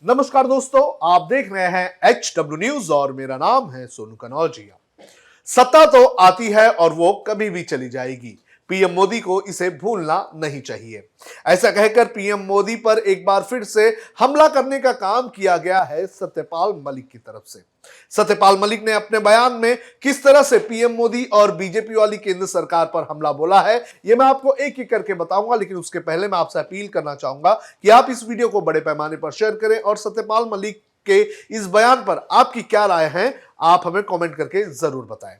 नमस्कार दोस्तों, आप देख रहे हैं HW न्यूज और मेरा नाम है सोनू कनौजिया। सत्ता तो आती है और वो कभी भी चली जाएगी। पीएम मोदी को इसे भूलना नहीं चाहिए। ऐसा कहकर पीएम मोदी पर एक बार फिर से हमला करने का काम किया गया है सत्यपाल मलिक की तरफ से। सत्यपाल मलिक ने अपने बयान में किस तरह से पीएम मोदी और बीजेपी वाली केंद्र सरकार पर हमला बोला है, यह मैं आपको एक एक करके बताऊंगा। लेकिन उसके पहले मैं आपसे अपील करना चाहूंगा कि आप इस वीडियो को बड़े पैमाने पर शेयर करें और सत्यपाल मलिक के इस बयान पर आपकी क्या राय है, आप हमें कमेंट करके जरूर बताएं।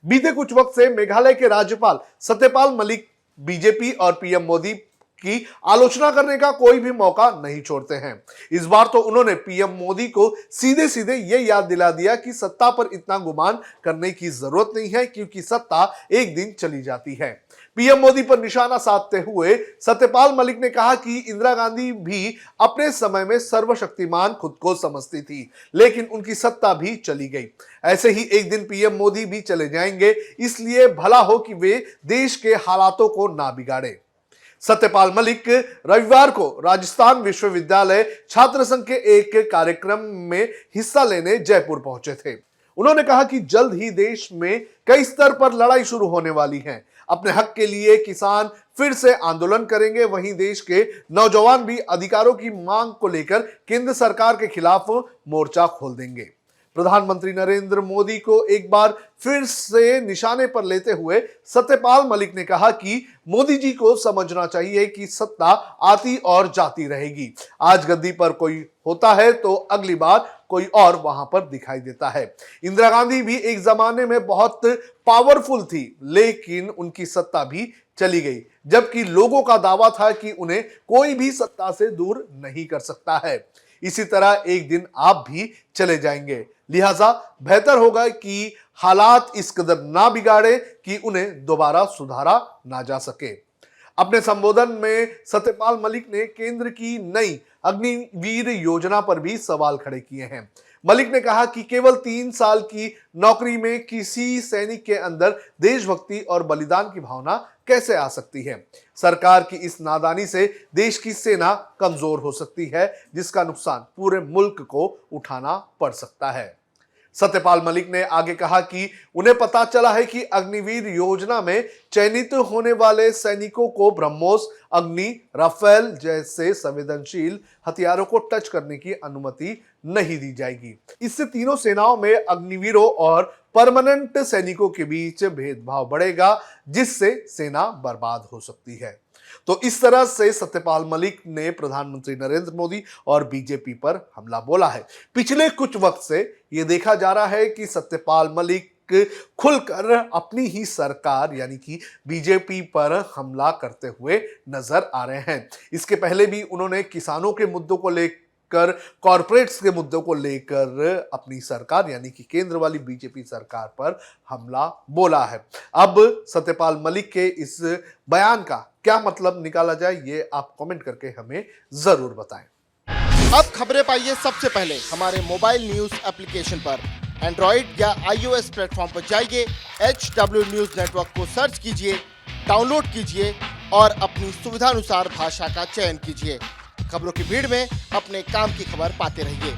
बीते कुछ वक्त से मेघालय के राज्यपाल सत्यपाल मलिक बीजेपी और पीएम मोदी की आलोचना करने का कोई भी मौका नहीं छोड़ते हैं। इस बार तो उन्होंने पीएम मोदी को सीधे सीधे यह याद दिला दिया कि सत्ता पर इतना गुमान करने की जरूरत नहीं है, क्योंकि सत्ता एक दिन चली जाती है। पीएम मोदी पर निशाना साधते हुए सत्यपाल मलिक ने कहा कि इंदिरा गांधी भी अपने समय में सर्वशक्तिमान खुद को समझती थी, लेकिन उनकी सत्ता भी चली गई। ऐसे ही एक दिन पीएम मोदी भी चले जाएंगे, इसलिए भला हो कि वे देश के हालातों को ना बिगाड़े। सत्यपाल मलिक रविवार को राजस्थान विश्वविद्यालय छात्र संघ के एक कार्यक्रम में हिस्सा लेने जयपुर पहुंचे थे। उन्होंने कहा कि जल्द ही देश में कई स्तर पर लड़ाई शुरू होने वाली है। अपने हक के लिए किसान फिर से आंदोलन करेंगे, वहीं देश के नौजवान भी अधिकारों की मांग को लेकर केंद्र सरकार के खिलाफ मोर्चा खोल देंगे। प्रधानमंत्री नरेंद्र मोदी को एक बार फिर से निशाने पर लेते हुए सत्यपाल मलिक ने कहा कि मोदी जी को समझना चाहिए कि सत्ता आती और जाती रहेगी। आज गद्दी पर कोई होता है तो अगली बार कोई और वहां पर दिखाई देता है। इंदिरा गांधी भी एक जमाने में बहुत पावरफुल थी, लेकिन उनकी सत्ता भी चली गई, जबकि लोगों का दावा था कि उन्हें कोई भी सत्ता से दूर नहीं कर सकता है। इसी तरह एक दिन आप भी चले जाएंगे, लिहाजा बेहतर होगा कि हालात इस कदर ना बिगाड़े कि उन्हें दोबारा सुधारा ना जा सके। अपने संबोधन में सत्यपाल मलिक ने केंद्र की नई अग्निवीर योजना पर भी सवाल खड़े किए हैं। मलिक ने कहा कि केवल 3 साल की नौकरी में किसी सैनिक के अंदर देशभक्ति और बलिदान की भावना कैसे आ सकती है। सरकार की इस नादानी से देश की सेना कमजोर हो सकती है, जिसका नुकसान पूरे मुल्क को उठाना पड़ सकता है। सत्यपाल मलिक ने आगे कहा कि उन्हें पता चला है कि अग्निवीर योजना में चयनित होने वाले सैनिकों को ब्रह्मोस, अग्नि, राफेल जैसे संवेदनशील हथियारों को टच करने की अनुमति नहीं दी जाएगी। इससे तीनों सेनाओं में अग्निवीरों और परमानेंट सैनिकों के बीच भेदभाव बढ़ेगा, जिससे सेना बर्बाद हो सकती है। तो इस तरह से सत्यपाल मलिक ने प्रधानमंत्री नरेंद्र मोदी और बीजेपी पर हमला बोला है। पिछले कुछ वक्त से यह देखा जा रहा है कि सत्यपाल मलिक खुलकर अपनी ही सरकार यानी कि बीजेपी पर हमला करते हुए नजर आ रहे हैं। इसके पहले भी उन्होंने किसानों के मुद्दों को लेकर, कॉरपोरेट्स के मुद्दों को लेकर अपनी सरकार यानी कि केंद्र वाली बीजेपी सरकार पर हमला बोला है। अब सत्यपाल मलिक के इस बयान का क्या मतलब निकाला जाए, ये आप कमेंट करके हमें जरूर बताएं। अब खबरें पाइए सबसे पहले हमारे मोबाइल न्यूज एप्लीकेशन पर। एंड्रॉइड या iOS प्लेटफॉर्म पर जाइए, HW न्यूज नेटवर्क को सर्च कीजिए, डाउनलोड कीजिए और अपनी सुविधानुसार भाषा का चयन कीजिए। खबरों की भीड़ में अपने काम की खबर पाते रहिए।